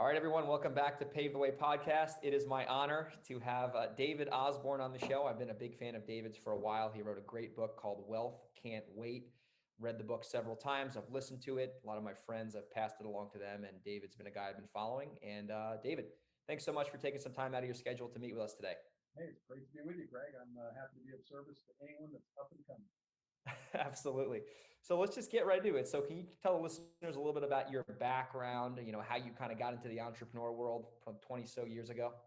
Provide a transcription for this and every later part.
All right, everyone, welcome back to Pave the Way Podcast. It is my honor to have David Osborn on the show. I've been a big fan of David's for a while. He wrote a great book called Wealth Can't Wait. Read the book several times. I've listened to it. A lot of my friends, I've passed it along to them, and David's been a guy I've been following. And David, thanks so much for taking some time out of your schedule to meet with us today. Hey, it's great to be with you, Greg. I'm happy to be of service to anyone that's up and coming. Absolutely. So let's just get right into it. So can you tell the listeners a little bit about your background, how you kind of got into the entrepreneur world from 20 so years ago?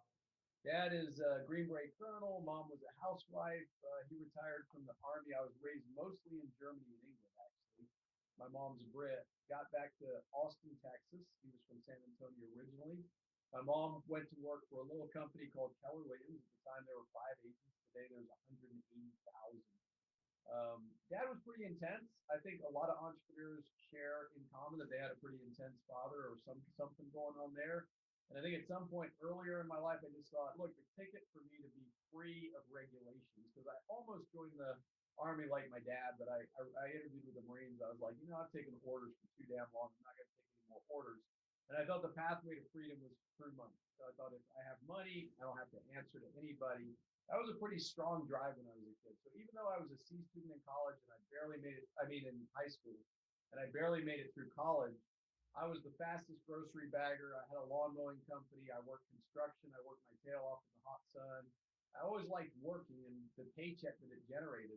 Dad is a Green Beret colonel. Mom was a housewife. He retired from the Army. I was raised mostly in Germany and England, actually. My mom's a Brit. Got back to Austin, Texas. He was from San Antonio originally. My mom went to work for a little company called Keller Williams. At the time, there were 5 agents. Today, there's 180,000. Dad was pretty intense. I think a lot of entrepreneurs share in common that they had a pretty intense father or something going on there. And I think at some point earlier in my life, I just thought, look, the ticket for me to be free of regulations, because I almost joined the Army like my dad, but I interviewed with the Marines. I was like, I've taken orders for too damn long. I'm not going to take any more orders. And I thought the pathway to freedom was through money. So I thought if I have money, I don't have to answer to anybody. That was a pretty strong drive when I was a kid. So even though I was a C student in college and I barely made it, in high school, and I barely made it through college, I was the fastest grocery bagger. I had a lawn mowing company. I worked construction. I worked my tail off in the hot sun. I always liked working and the paycheck that it generated.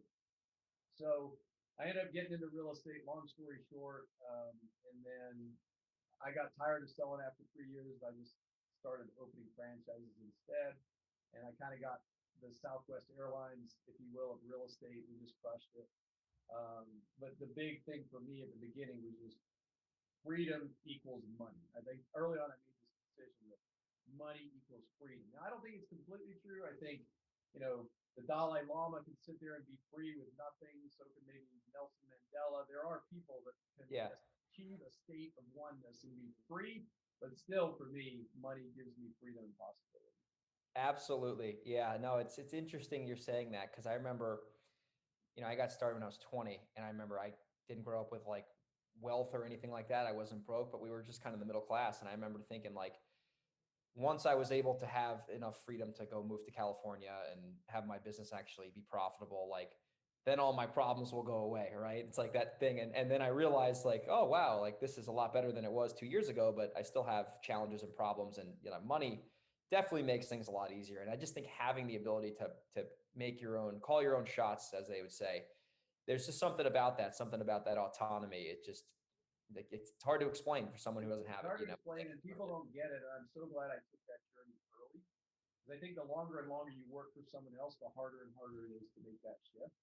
So I ended up getting into real estate, long story short. And then I got tired of selling after 3 years. I just started opening franchises instead. And I kind of got the Southwest Airlines, if you will, of real estate. We just crushed it. But the big thing for me at the beginning was just freedom equals money. I think early on I made this decision that money equals freedom. Now, I don't think it's completely true. I think, the Dalai Lama can sit there and be free with nothing. So can maybe Nelson Mandela. There are people that can achieve a state of oneness and be free. But still, for me, money gives me freedom and possibility. Absolutely. Yeah, no, it's interesting you're saying that, because I remember, I got started when I was 20, and I remember I didn't grow up with like wealth or anything like that. I wasn't broke, but we were just kind of the middle class. And I remember thinking, like, once I was able to have enough freedom to go move to California and have my business actually be profitable, like, then all my problems will go away, right? It's like that thing. And then I realized, like, oh, wow, like this is a lot better than it was 2 years ago, but I still have challenges and problems, and, money definitely makes things a lot easier. And I just think having the ability to make your own, call your own shots, as they would say, there's just something about that autonomy. It just, like, it's hard to explain for someone who doesn't have it. Hard to explain, and people don't get it. I'm so glad I took that journey early, because I think the longer and longer you work for someone else, the harder and harder it is to make that shift.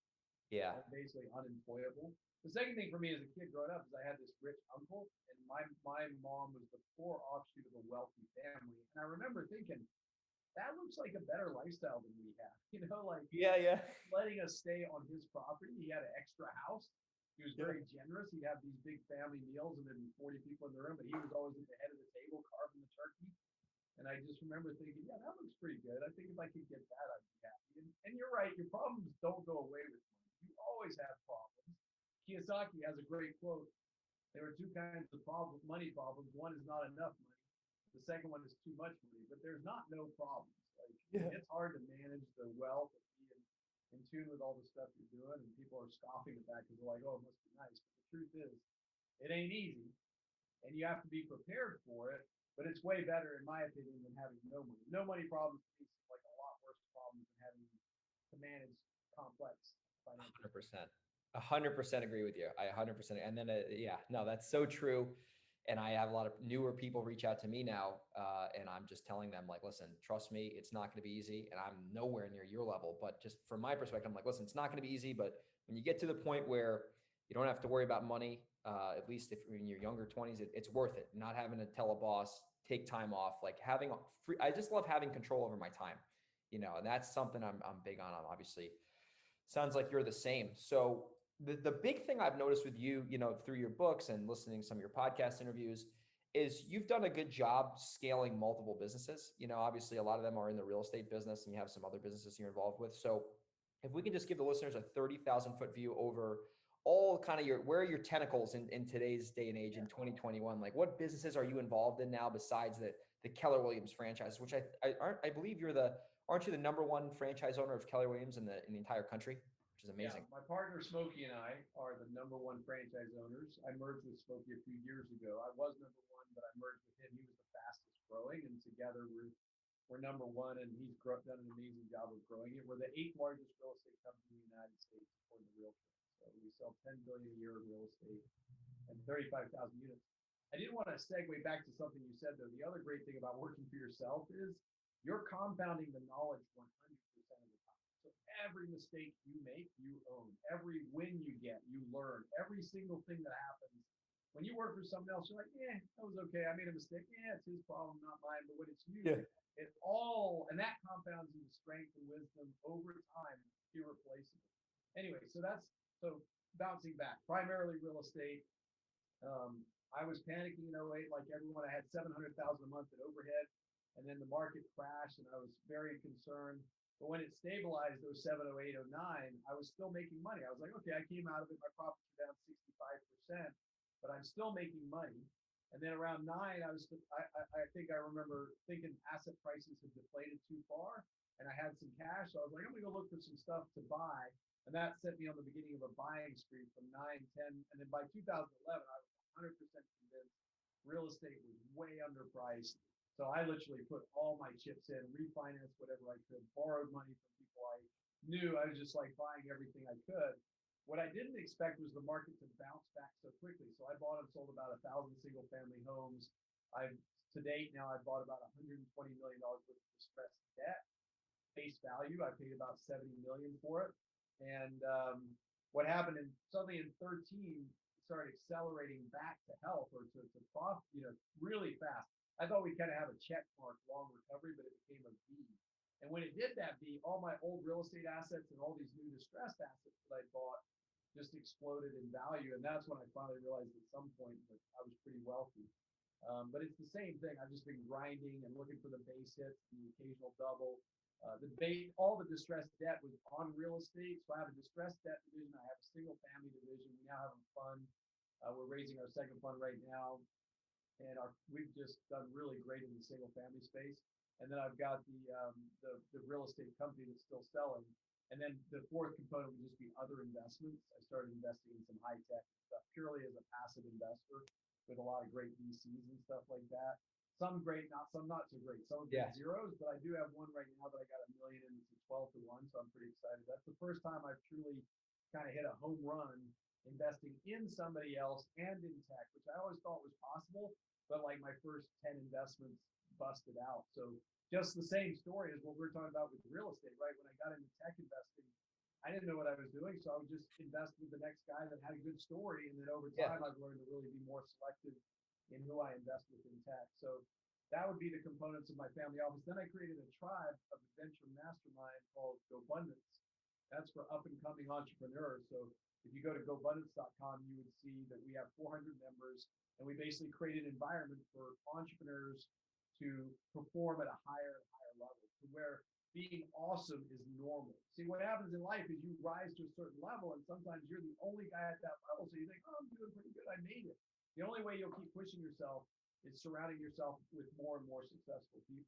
Yeah. I'm basically unemployable. The second thing for me as a kid growing up is I had this rich uncle, and my mom was the poor offshoot of a wealthy family. And I remember thinking, that looks like a better lifestyle than we have. Letting us stay on his property. He had an extra house. He was very generous. He'd have these big family meals and there'd be 40 people in the room, but he was always at the head of the table carving the turkey. And I just remember thinking, yeah, that looks pretty good. I think if I could get that, I'd be happy. And you're right, your problems don't go away with money. You always have problems. Kiyosaki has a great quote. There are two kinds of money problems. One is not enough money. The second one is too much money. But there's not no problems. It's hard to manage the wealth and be in tune with all the stuff you're doing. And people are scoffing at that because they're like, oh, it must be nice. But the truth is, it ain't easy. And you have to be prepared for it. But it's way better, in my opinion, than having no money. No money problems seem like a lot worse problems than having to manage complex financial. 100%. 100% agree with you. I 100%. And then, that's so true. And I have a lot of newer people reach out to me now, and I'm just telling them, like, listen, trust me, it's not going to be easy. And I'm nowhere near your level. But just from my perspective, I'm like, listen, it's not going to be easy. But when you get to the point where you don't have to worry about money, at least if you're in your younger 20s, it's worth it. Not having to tell a boss, take time off, like having free. I just love having control over my time, and that's something I'm big on, obviously. Sounds like you're the same. So the big thing I've noticed with you, through your books and listening to some of your podcast interviews, is you've done a good job scaling multiple businesses. Obviously a lot of them are in the real estate business, and you have some other businesses you're involved with. So if we can just give the listeners a 30,000 foot view over all kind of where are your tentacles in today's day and age in 2021? Like what businesses are you involved in now besides the Keller Williams franchise, which I believe aren't you the number one franchise owner of Keller Williams in the entire country, which is amazing. Yeah, my partner Smokey and I are the number one franchise owners. I merged with Smokey a few years ago. I was number one, but I merged with him. He was the fastest growing, and together we're number one, and he's done an amazing job of growing it. We're the 8th largest real estate company in the United States according to Realtor. So we sell 10 billion a year in real estate and 35,000 units. I did want to segue back to something you said though. The other great thing about working for yourself is you're compounding the knowledge 100% of the time. So every mistake you make, you own. Every win you get, you learn. Every single thing that happens. When you work for someone else, you're like, yeah, that was okay. I made a mistake. Yeah, it's his problem, not mine. But when it's you, and that compounds into strength and wisdom over time, irreplaceable. Anyway, so bouncing back, primarily real estate. I was panicking in '08 like everyone. I had 700,000 a month in overhead, and then the market crashed, and I was very concerned. But when it stabilized, '07, '08, '09, I was still making money. I was like, okay, I came out of it. My profits were down 65%, but I'm still making money. And then around nine, I think I remember thinking asset prices had deflated too far, and I had some cash. So I was like, I'm gonna go look for some stuff to buy, and that set me on the beginning of a buying spree from 9, 10, and then by 2011, I was 100% convinced real estate was way underpriced. So I literally put all my chips in, refinanced whatever I could, borrowed money from people I knew. I was just like buying everything I could. What I didn't expect was the market to bounce back so quickly. So I bought and sold about 1,000 single family homes. To date now, I've bought about $120 million worth of distressed debt. Face value, I paid about 70 million for it. And what happened suddenly in 13, it started accelerating back to health or to profit, really fast. I thought we'd kind of have a check mark long recovery, but it became a V. And when it did that V, all my old real estate assets and all these new distressed assets that I bought just exploded in value. And that's when I finally realized at some point that I was pretty wealthy. But it's the same thing. I've just been grinding and looking for the base hits, the occasional double. All the distressed debt was on real estate. So I have a distressed debt division. I have a single family division. We now have a fund. We're raising our second fund right now. And we've just done really great in the single family space. And then I've got the real estate company that's still selling. And then the fourth component would just be other investments. I started investing in some high tech stuff purely as a passive investor with a lot of great VCs and stuff like that. Some great, some not so great. Some have been zeros, but I do have one right now that I got $1 million in. It's a 12 to 1, so I'm pretty excited. That's the first time I've truly kind of hit a home run investing in somebody else and in tech, which I always thought was possible, but like my first 10 investments busted out. So just the same story as what we're talking about with real estate, right? When I got into tech investing, I didn't know what I was doing. So I would just invest with the next guy that had a good story. And then over time, I've learned to really be more selective in who I invest with in tech. So that would be the components of my family office. Then I created a tribe of adventure mastermind called GoBundance. That's for up and coming entrepreneurs. So if you go to GoBundance.com, you would see that we have 400 members, and we basically create an environment for entrepreneurs to perform at a higher and higher level, to where being awesome is normal. See, what happens in life is you rise to a certain level, and sometimes you're the only guy at that level. So you think, oh, I'm doing pretty good. I made it. The only way you'll keep pushing yourself is surrounding yourself with more and more successful people.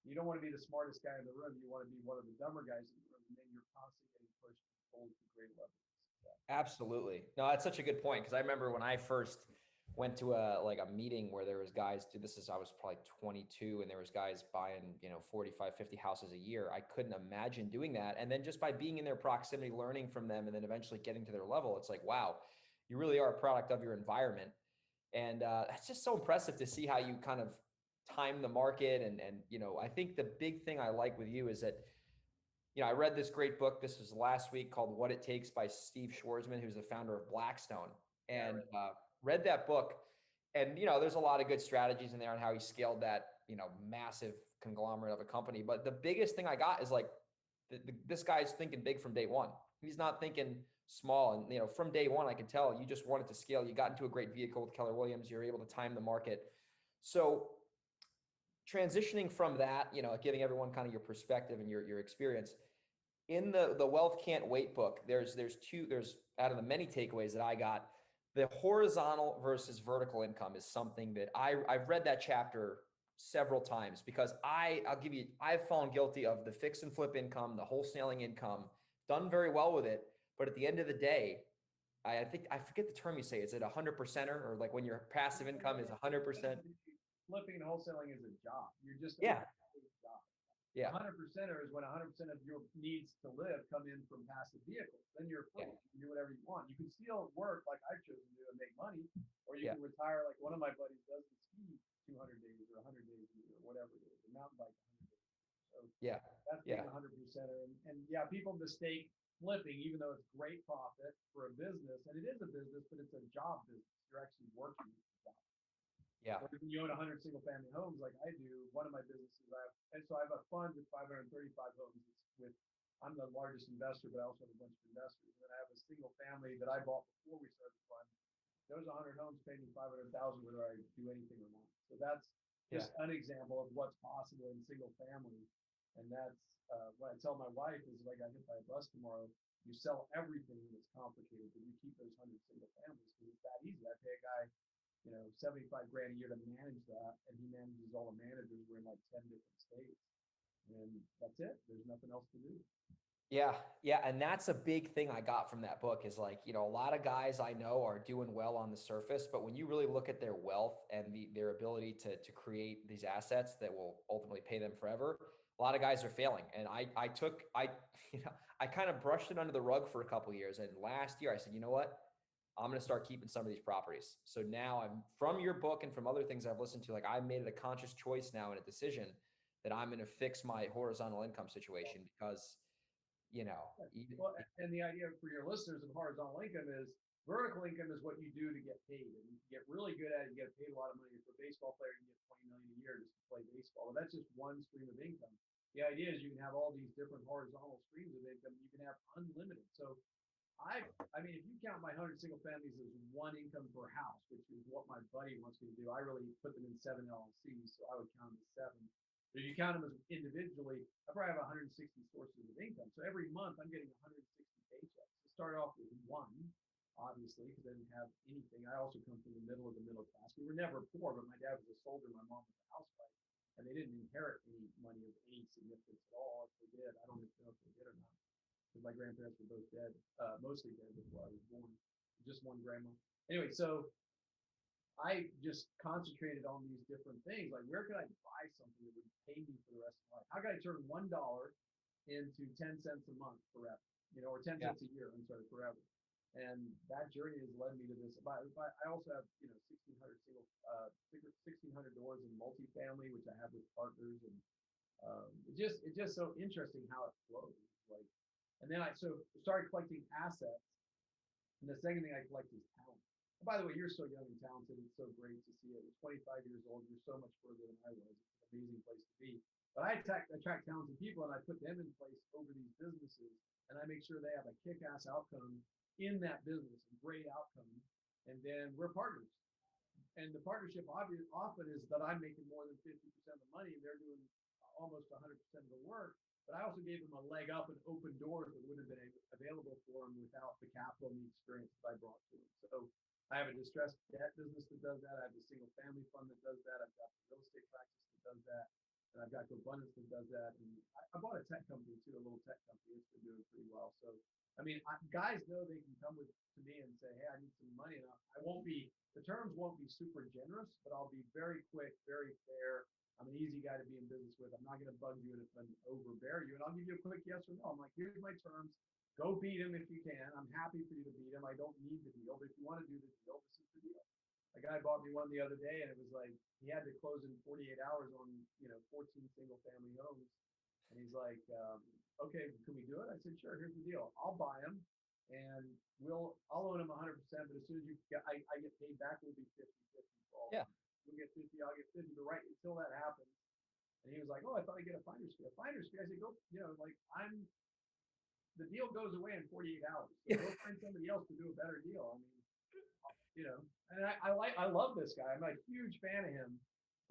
You don't want to be the smartest guy in the room. You want to be one of the dumber guys in the room, and then you're constantly getting pushed and pulled to great levels. Absolutely. No, that's such a good point. Cause I remember when I first went to a meeting where there was guys, I was probably 22, and there was guys buying, 45, 50 houses a year. I couldn't imagine doing that. And then just by being in their proximity, learning from them, and then eventually getting to their level, it's like, wow, you really are a product of your environment. And that's just so impressive to see how you kind of time the market. And I think the big thing I like with you is that, I read this great book. This was last week called What It Takes by Steve Schwarzman, who's the founder of Blackstone, and read that book. And, there's a lot of good strategies in there on how he scaled that, massive conglomerate of a company. But the biggest thing I got is like, this guy's thinking big from day one. He's not thinking small. And, from day one, I could tell you just wanted to scale. You got into a great vehicle with Keller Williams. You're able to time the market. So transitioning from that, giving everyone kind of your perspective and your experience, in the Wealth Can't Wait book, there's out of the many takeaways that I got, the horizontal versus vertical income is something that I've read that chapter several times because I've fallen guilty of the fix and flip income, the wholesaling income, done very well with it. But at the end of the day, I think I forget the term you say. Is it 100%er or like when your passive income is 100%? Flipping and wholesaling is a job. You're just a Yeah. job. Yeah. 100%er is when 100% of your needs to live come in from passive vehicles. Then you're free. Yeah. You can do whatever you want. You can still work like I've chosen to do and make money, or you Yeah. can retire like one of my buddies does and ski 200 days or 100 days a year, or whatever it is, a mountain bike 100 days. So Yeah. that's being 100%er. And yeah, people mistake flipping, even though it's great profit for a business, and it is a business, but it's a job business. You're actually working with the job. Yeah. Or when you own 100 single family homes like I do, one of my businesses and so I have a fund with 535 homes. I'm the largest investor, but I also have a bunch of investors. And then I have a single family that I bought before we started the fund. Those 100 homes pay me 500,000 whether I do anything or not. So that's just an example of what's possible in single family. And that's what I tell my wife is if I got hit by a bus tomorrow, you sell everything that's complicated, but you keep those 100 single families because it's that easy. I pay a guy 75 grand a year to manage that, and he manages all the managers. We're in like 10 different states, and that's it. There's nothing else to do. Yeah. Yeah. And that's a big thing I got from that book is like, a lot of guys I know are doing well on the surface, but when you really look at their wealth and their ability to create these assets that will ultimately pay them forever, a lot of guys are failing. And I kind of brushed it under the rug for a couple of years. And last year I said, you know what? I'm going to start keeping some of these properties. So now I'm from your book and from other things I've listened to, like I made it a conscious choice now and a decision that I'm going to fix my horizontal income situation because Well, and the idea for your listeners of horizontal income is vertical income is what you do to get paid, and you get really good at it. You get paid a lot of money. For a baseball player, you get 20 million a year just to play baseball. Well, that's just one stream of income. The idea is you can have all these different horizontal streams of income. You can have unlimited. So I mean, if you count my 100 single families as one income per house, which is what my buddy wants me to do, I really put them in 7 LLCs, so I would count them as 7. But if you count them as individually, I probably have 160 sources of income. So every month I'm getting 160 paychecks. I started off with one, obviously, because I didn't have anything. I also come from the middle of the middle class. We were never poor, but my dad was a soldier, my mom was a housewife, and they didn't inherit any money of any significance at all. If they did, I don't even know if they did or not. Because my grandparents were both dead, mostly dead before I was born. Just one grandma. Anyway, so I just concentrated on these different things. Like, where could I buy something that would pay me for the rest of my life? How could I turn $1 into 10 cents a month forever? Or 10 cents a year. I'm sorry, forever. And that journey has led me to this. But I also have 1,600 1,600 doors in multifamily, which I have with partners, and it's just so interesting how it flows. Like, and then I started collecting assets, and the second thing I collect is talent. And by the way, you're so young and talented. It's so great to see it. You're 25 years old. You're so much further than I was. It's an amazing place to be. But I attract talented people, and I put them in place over these businesses, and I make sure they have a kick-ass outcome in that business, a great outcome. And then we're partners. And the partnership often is that I'm making more than 50% of the money, and they're doing almost 100% of the work. But I also gave them a leg up and open doors that would have been available for them without the capital and the experience that I brought to them. So I have a distressed debt business that does that. I have a single family fund that does that. I've got the real estate practice that does that. And I've got GoBundance that does that. And I bought a tech company too, a little tech company. It's been doing pretty well. So, I mean, guys know they can come to me and say, hey, I need some money. And the terms won't be super generous, but I'll be very quick, very fair. I'm an easy guy to be in business with. I'm not going to bug you and overbear you. And I'll give you a quick yes or no. I'm like, here's my terms. Go beat him if you can. I'm happy for you to beat him. I don't need the deal. But if you want to do the deal, this is the deal. A guy bought me one the other day, and it was like he had to close in 48 hours on 14 single family homes. And he's like, okay, can we do it? I said, sure. Here's the deal. I'll buy them, and I'll own them 100%. But as soon as I get paid back, we'll be 50-50 for all. Yeah. You'll get 50, I'll get 50, but right until that happens. And he was like, oh, I thought I'd get a finder's fee. A finder's fee, I said, go, the deal goes away in 48 hours. So go find somebody else to do a better deal. I mean, and I love this guy. I'm a huge fan of him,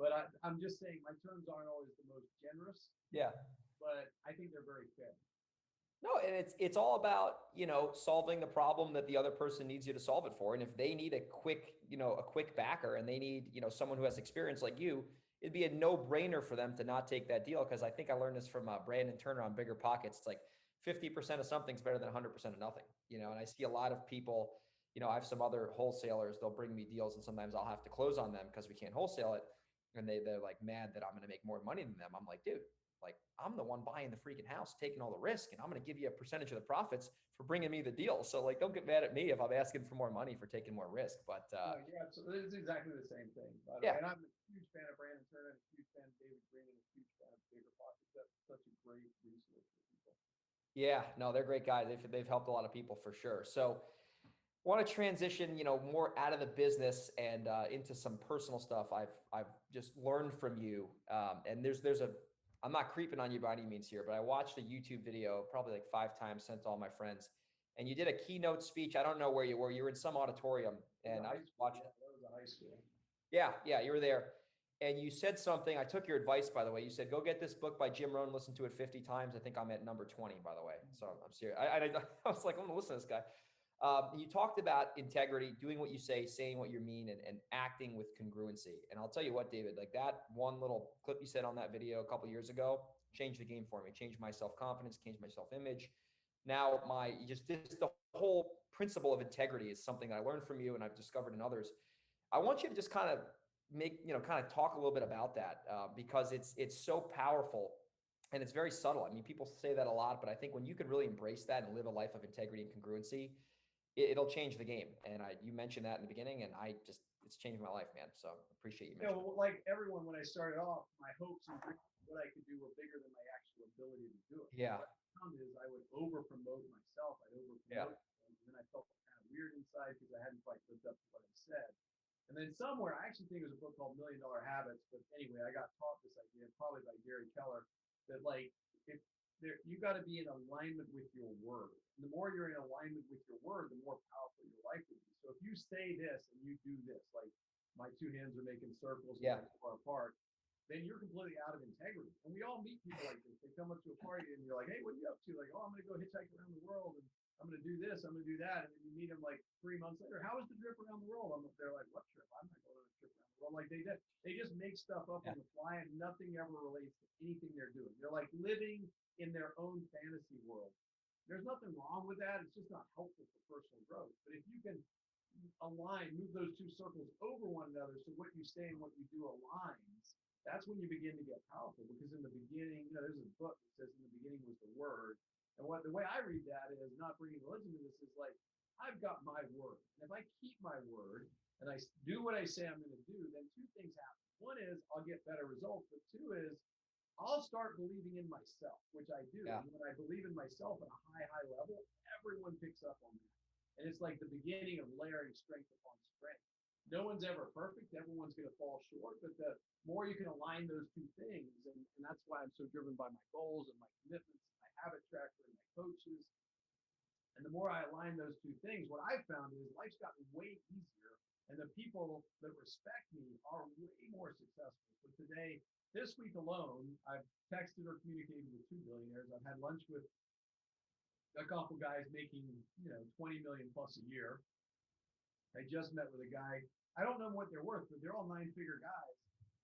but I'm just saying my terms aren't always the most generous. Yeah. But I think they're very fair. No, and it's all about, solving the problem that the other person needs you to solve it for. And if they need a quick backer, and they need, someone who has experience like you, it'd be a no-brainer for them to not take that deal. Because I think I learned this from Brandon Turner on Bigger Pockets. It's like 50% of something's better than 100% of nothing, and I see a lot of people, I have some other wholesalers, they'll bring me deals and sometimes I'll have to close on them because we can't wholesale it. And they're like mad that I'm going to make more money than them. I'm like, dude, like, I'm the one buying the freaking house, taking all the risk, and I'm going to give you a percentage of the profits for bringing me the deal. So like, don't get mad at me if I'm asking for more money for taking more risk. But no, yeah, so it's exactly the same thing, by the yeah, way. And I'm a huge fan of Brandon Turner, and a huge fan of David Green, and a huge fan of Bigger Pockets. That's such a great resource for people. yeah, no, they're great guys. They've helped a lot of people for sure. So want to transition, more out of the business and into some personal stuff I've just learned from you. And I'm not creeping on you by any means here, but I watched a YouTube video probably like 5 times, sent to all my friends, and you did a keynote speech. I don't know where you were. You were in some auditorium, and I was watching. Yeah, that was a high school. Yeah, you were there. And you said something. I took your advice, by the way. You said, go get this book by Jim Rohn, listen to it 50 times. I think I'm at number 20, by the way. So I'm serious. I was like, I'm going to listen to this guy. You talked about integrity, doing what you say, saying what you mean, and acting with congruency. And I'll tell you what, David, like that one little clip you said on that video a couple years ago changed the game for me, changed my self-confidence, changed my self-image. Now the whole principle of integrity is something that I learned from you and I've discovered in others. I want you to just kind of talk a little bit about that because it's so powerful and it's very subtle. I mean, people say that a lot, but I think when you can really embrace that and live a life of integrity and congruency, it'll change the game. And you mentioned that in the beginning, and it's changed my life, man. So appreciate you mentioning. Well, like everyone, when I started off, my hopes and dreams of what I could do were bigger than my actual ability to do it. Yeah. What I found is I would over promote myself. I'd over promote, and then I felt kind of weird inside because I hadn't quite lived up to what I said. And then somewhere, I actually think it was a book called $1 Million Habits. But anyway, I got taught this idea, probably by Gary Keller, that like if you got to be in alignment with your word. And the more you're in alignment with your word, the more powerful your life will be. So if you say this and you do this, like my two hands are making circles far apart, then you're completely out of integrity. And we all meet people like this. They come up to a party and you're like, hey, what are you up to? Like, oh, I'm going to go hitchhike around the world and I'm going to do this, I'm going to do that. And then you meet them like 3 months later. How was the trip around the world? They're like, what trip? I'm not going on a trip around the world. Like they just make stuff up on the fly and nothing ever relates to anything they're doing. They're like living in their own fantasy world. There's nothing wrong with that. It's just not helpful for personal growth. But if you can move those two circles over one another, so what you say and what you do aligns, that's when you begin to get powerful. Because in the beginning, there's a book that says in the beginning was the word. And the way I read that is, not bringing religion to this, is like, I've got my word. And if I keep my word and I do what I say I'm going to do, then two things happen. One is I'll get better results, but two is I'll start believing in myself, which I do. Yeah. And when I believe in myself at a high level, everyone picks up on that. And it's like the beginning of layering strength upon strength. No one's ever perfect. Everyone's going to fall short. But the more you can align those two things, and that's why I'm so driven by my goals and my commitments, and my habit tracker and my coaches. And the more I align those two things, what I've found is life's gotten way easier. And the people that respect me are way more successful. So today, this week alone, I've texted or communicated with 2 billionaires. I've had lunch with a couple guys making, 20 million plus a year. I just met with a guy. I don't know what they're worth, but they're all 9-figure guys.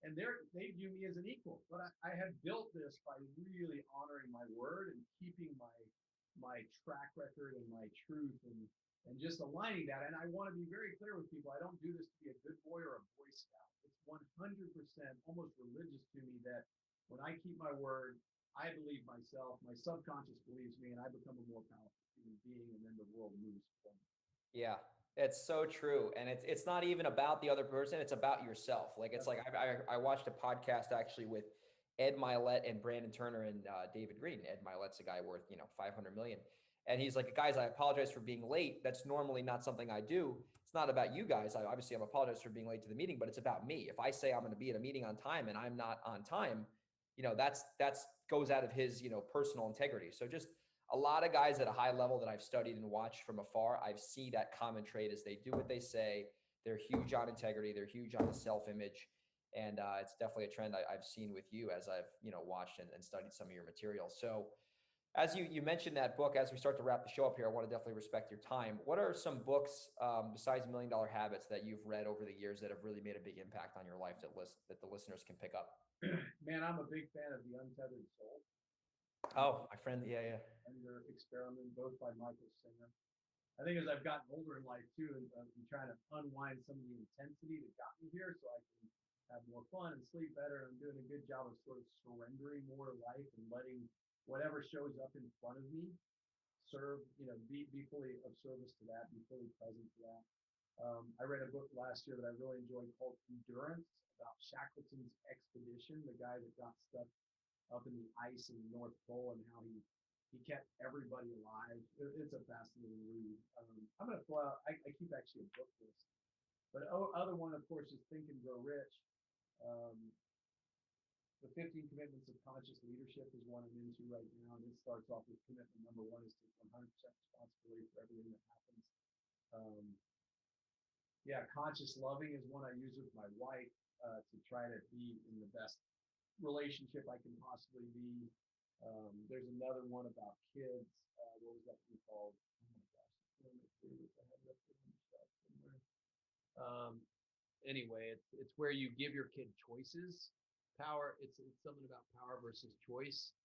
And they view me as an equal. But I have built this by really honoring my word and keeping my track record and my truth and just aligning that. And I want to be very clear with people. I don't do this to be a good boy or a boy scout. It's 100% almost religious to me that when I keep my word, I believe myself, my subconscious believes me, and I become a more powerful human being, and then the world moves for me. Yeah, it's so true. And it's not even about the other person. It's about yourself. Like, it's like, I watched a podcast actually with Ed Milet and Brandon Turner and David Green. Ed Milet's a guy worth, 500 million. And he's like, guys, I apologize for being late. That's normally not something I do. It's not about you guys. I'm apologize for being late to the meeting, but it's about me. If I say I'm going to be at a meeting on time and I'm not on time, that's goes out of his, personal integrity. So just a lot of guys at a high level that I've studied and watched from afar, I've seen that common trait is they do what they say. They're huge on integrity. They're huge on the self-image. And it's definitely a trend I've seen with you as I've, watched and studied some of your material. So As you mentioned that book, as we start to wrap the show up here, I want to definitely respect your time. What are some books besides $1 Million Habits that you've read over the years that have really made a big impact on your life that the listeners can pick up? Man, I'm a big fan of The Untethered Soul. Oh, my friend. Yeah, yeah. And their Experiment, both by Michael Singer. I think as I've gotten older in life too, and I'm trying to unwind some of the intensity that got me here so I can have more fun and sleep better. I'm doing a good job of sort of surrendering more to life and letting whatever shows up in front of me serve, be fully of service to that, be fully present to that. I read a book last year that I really enjoyed called Endurance about Shackleton's expedition, the guy that got stuck up in the ice in the North Pole and how he kept everybody alive. It's a fascinating read. I'm going to pull out, I keep actually a book list. But other one, of course, is Think and Grow Rich. The 15 Commitments of Conscious Leadership is one I'm into right now. And it starts off with commitment number one is to 100% responsibility for everything that happens. Conscious Loving is one I use with my wife to try to be in the best relationship I can possibly be. There's another one about kids. What was that one called? Oh my gosh, it's one of my favorites. I have it up there on the shelf somewhere. Anyway, it's where you give your kid choices. Power. It's something about power versus choice.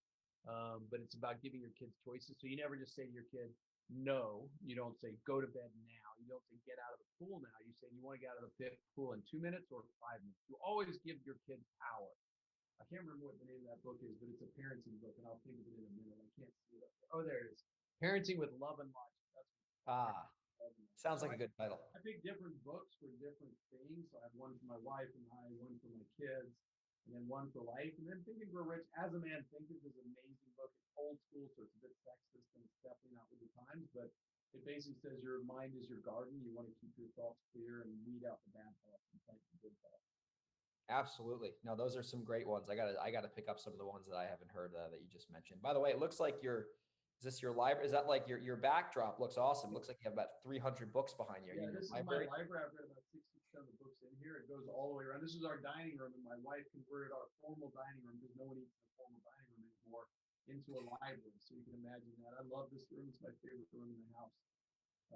But it's about giving your kids choices. So you never just say to your kid, no. You don't say go to bed now. You don't say get out of the pool now. You say you want to get out of the pool in 2 minutes or 5 minutes. You always give your kid power. I can't remember what the name of that book is, but it's a parenting book, and I'll think of it in a minute. I can't see it up there. Oh, there it is. Parenting with Love and Logic. Sounds like a good title. I pick different books for different things. So I have one for my wife and I, one for my kids, and then one for life. And then Think and Grow Rich, As a Man Thinketh is an amazing book. It's old school, so it's a bit sexist, and it's definitely not with the times, but it basically says your mind is your garden. You want to keep your thoughts clear and weed out the bad thoughts and plant the good thoughts. Absolutely. No, those are some great ones. I gotta pick up some of the ones that I haven't heard that you just mentioned. By the way, it looks like is this your library? Is that like your backdrop looks awesome. It looks like you have about 300 books behind you. Yeah, this is my library. I've read about 60% of the books in here. It goes all the way around. This is our dining room, and my wife converted our formal dining room, because no one eats in a formal dining room anymore, into a library. So you can imagine that. I love this room. It's my favorite room in the house.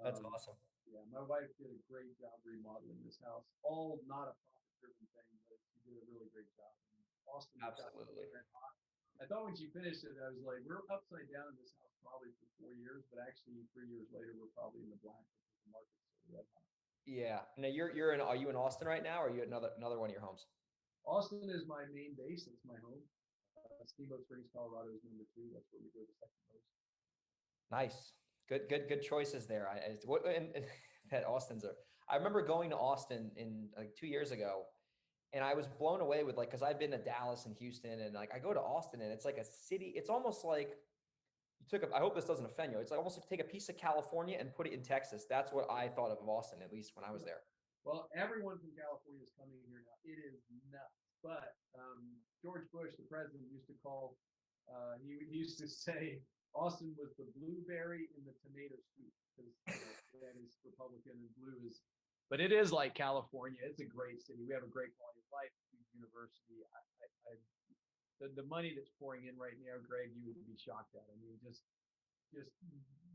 That's awesome. Yeah, my wife did a great job remodeling this house. All not a profit-driven thing, but she did a really great job. And Austin, absolutely. I thought when she finished it, I was like, we're upside down in this house probably for 4 years, but actually 3 years later, we're probably in the black because the market's so red hot. Yeah. Now are you in Austin right now, or are you at another one of your homes? Austin is my main base. It's my home. Steamboat Springs, Colorado is number 2. That's where we go the second most. Nice. Good choices there. That Austin's I remember going to Austin in like 2 years ago, and I was blown away with because I've been to Dallas and Houston, and I go to Austin and it's like a city. It's almost like I hope this doesn't offend you. It's like almost like take a piece of California and put it in Texas. That's what I thought of Austin, at least when I was there. Well, everyone from California is coming here now. It is nuts. But George Bush, the president, used to call, he used to say Austin was the blueberry in the tomato soup, because red is Republican and blue is. But it is like California. It's a great city. We have a great quality of life. University. The money that's pouring in right now, Greg, you would be shocked at. I mean, just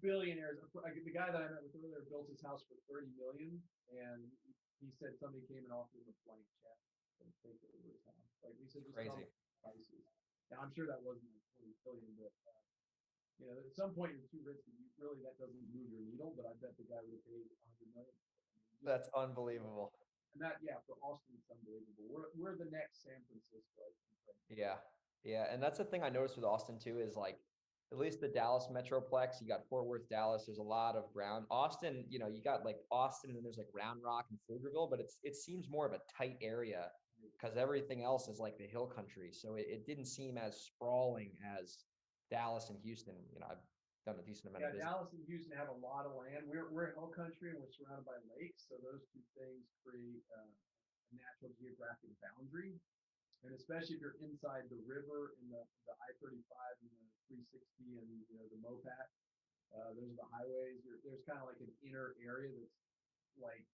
billionaires. The guy that I met with earlier built his house for $30 million, and he said somebody came and offered him a blank check and take it over his house. Like he said, just crazy prices. Now I'm sure that wasn't like 20 billion, but at some point you're too rich that that doesn't move your needle. But I bet the guy would have paid 100 million. That's unbelievable. And for Austin, it's unbelievable. We're the next San Francisco, I think. Yeah. Yeah. And that's the thing I noticed with Austin too, is at least the Dallas Metroplex, you got Fort Worth, Dallas. There's a lot of ground. Austin, you got Austin, and then there's Round Rock and Pflugerville, but it seems more of a tight area because everything else is like the hill country. So it didn't seem as sprawling as Dallas and Houston. I've done a decent amount of business. Dallas and Houston have a lot of land. We're hill country, and we're surrounded by lakes. So those two things create a natural geographic boundary. And especially if you're inside the river in the I-35 and the 360 and the MOPAT, those are the highways. There's kind of like an inner area that's like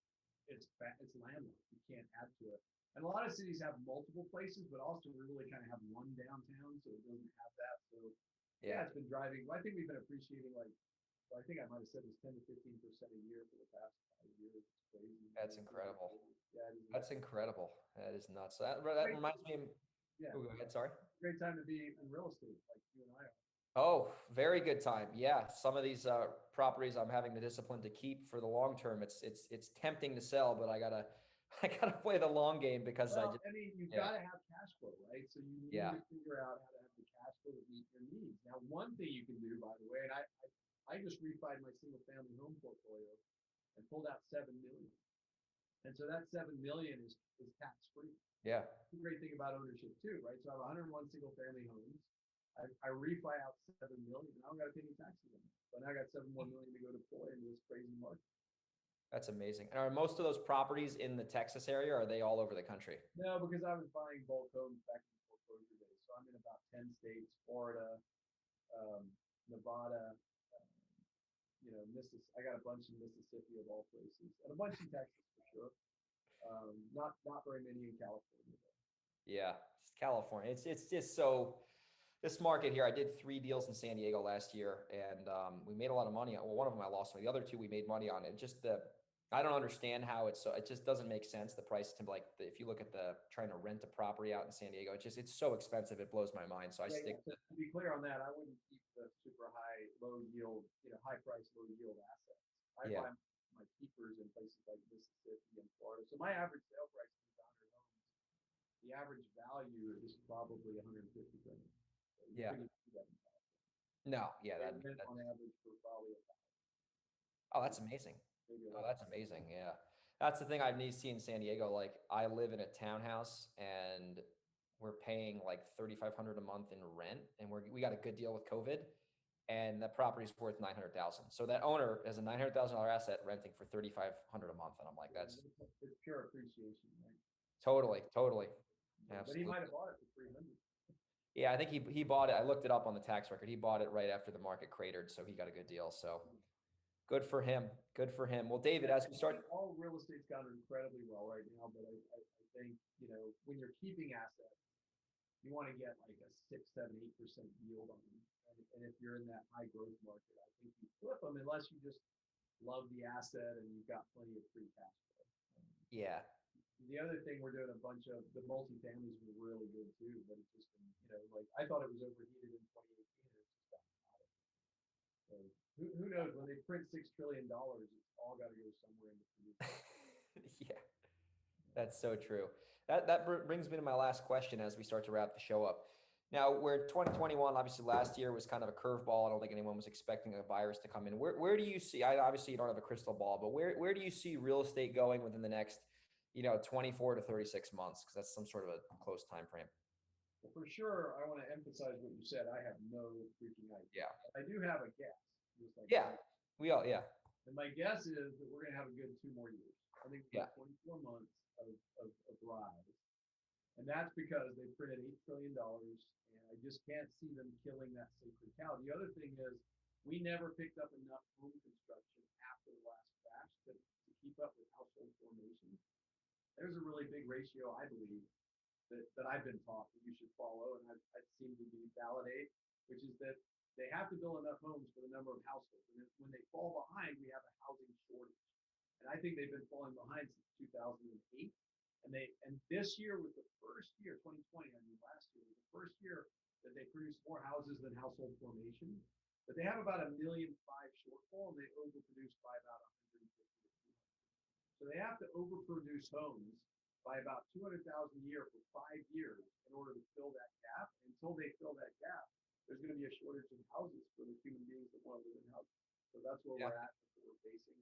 it's landlocked. You can't add to it. And a lot of cities have multiple places, but also we really kind of have one downtown, so it doesn't have that. So Yeah, Yeah, it's been driving. Well, I think we've been appreciating like, well, I think I might have said this 10 to 15% a year for the past 5 years. It's crazy. that's incredible. Yeah, it is That's insane. incredible. That is nuts. That Great, reminds me. yeah, Oh, go ahead. Sorry. great time to be in real estate, like you and I are. Oh, very good time. Yeah, some of these properties I'm having the discipline to keep for the long term. It's tempting to sell, but I gotta I gotta play the long game because I Well, just I mean, you've yeah got to have cash flow, right? So you need yeah. to figure out how to have the cash flow to meet your needs. Now, one thing you can do, by the way, and I just refied my single family home portfolio and pulled out 7 million. And so that 7 million is tax free. Yeah, The great thing about ownership too, right? So I have 101 single family homes. I refi out 7 million. I don't got to pay any taxes on it. But now I got 7 more million to go deploy into this crazy market. that's amazing. And are most of those properties in the Texas area, or are they all over the country? No, because I was buying bulk homes back in the foreclosure days. So I'm in about 10 states, Florida, Nevada, I got a bunch in Mississippi of all places, and a bunch in Texas for sure. Not very many in California though. Yeah, it's California. It's just so this market here. I did 3 deals in San Diego last year, and we made a lot of money. Well, one of them I lost money. The other two we made money on. It just I don't understand how it's so. It just doesn't make sense. The price to like if you look at the trying to rent a property out in San Diego, it's so expensive. It blows my mind. So I Yeah, stick. yeah. To be clear on that, I wouldn't keep the super high, low yield, high price, low yield assets. I Yeah, buy my keepers in places like Mississippi and Florida. So my average sale price is 100 homes. The average value is probably 150 grand. So you yeah. couldn't do that in No, yeah. They That, rent that on average for probably oh, that's amazing. maybe a Oh, little. that's amazing. Yeah. That's the thing I need to see in San Diego. Like I live in a townhouse and we're paying like 3,500 a month in rent and we got a good deal with COVID and that property's worth 900,000. So that owner has a $900,000 asset renting for 3,500 a month. And I'm like, that's It's pure appreciation, right? totally, totally. But he Absolutely. might have bought it for 300. Yeah. I think he bought it. I looked it up on the tax record. He bought it right after the market cratered. So he got a good deal. So good for him. Good for him. Well, David, Yeah, as we start, all real estate's gone incredibly well right now, but I think, when you're keeping assets, you want to get like a 6, 7, 8% yield on them. And if you're in that high growth market, I think you flip them unless you just love the asset and you've got plenty of free cash flow. yeah. The other thing we're doing a bunch of the multifamilies were really good too, but it's just been, like I thought it was overheated in 2018 and it's just gotten hotter. So who knows when they print $6 trillion, it's all got to go somewhere into producing. Yeah. That's so true. That brings me to my last question as we start to wrap the show up. Now, we're 2021, obviously last year was kind of a curveball. I don't think anyone was expecting a virus to come in. Where do you see, obviously you don't have a crystal ball, but where do you see real estate going within the next, 24 to 36 months? Because that's some sort of a close time frame. Well, for sure, I want to emphasize what you said. I have no freaking idea. Yeah. I do have a guess, just like Yeah. Yeah. and my guess is that we're going to have a good 2 more years. I think we've Yeah. got 24 months of rise. And that's because they printed $8 trillion, and I just can't see them killing that sacred cow. The other thing is, we never picked up enough home construction after the last crash to keep up with household formation. There's a really big ratio, I believe, that I've been taught that you should follow, and I've seen to be validate, which is that they have to build enough homes for the number of households. And when they fall behind, we have a housing shortage. And I think they've been falling behind since 2008. And this year was the first year, 2020, I mean last year was the first year that they produced more houses than household formation. But they have about 1.5 million shortfall, and they overproduced by about 150 to 200. So they have to overproduce homes by about 200,000 a year for 5 years in order to fill that gap. Until they fill that gap, there's going to be a shortage of houses for the human beings that want to live in houses. So that's where Yeah. we're at, that's what we're facing.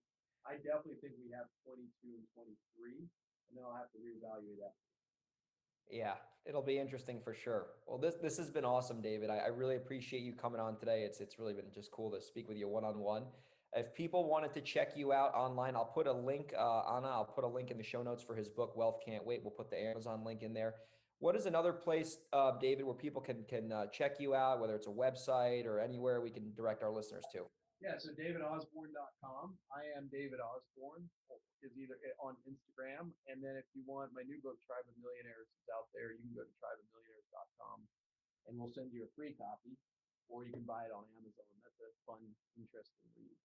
I definitely think we have 22 and 23, and then I'll have to reevaluate that. Yeah, it'll be interesting for sure. Well, this has been awesome, David. I really appreciate you coming on today. It's really been just cool to speak with you one-on-one. If people wanted to check you out online, I'll put a link, Anna, I'll put a link in the show notes for his book, Wealth Can't Wait. We'll put the Amazon link in there. What is another place, David, where people can check you out, whether it's a website or anywhere we can direct our listeners to? Yeah, so davidosborn.com. I am David Osborn is either on Instagram. And then if you want my new book, Tribe of Millionaires, is out there. You can go to tribeofmillionaires.com and we'll send you a free copy. or you can buy it on Amazon. That's a fun, interesting read.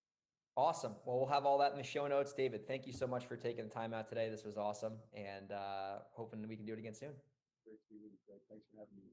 Awesome. Well, we'll have all that in the show notes. David, thank you so much for taking the time out today. This was awesome, and hoping we can do it again soon. Great to be with you, Greg. Thanks for having me.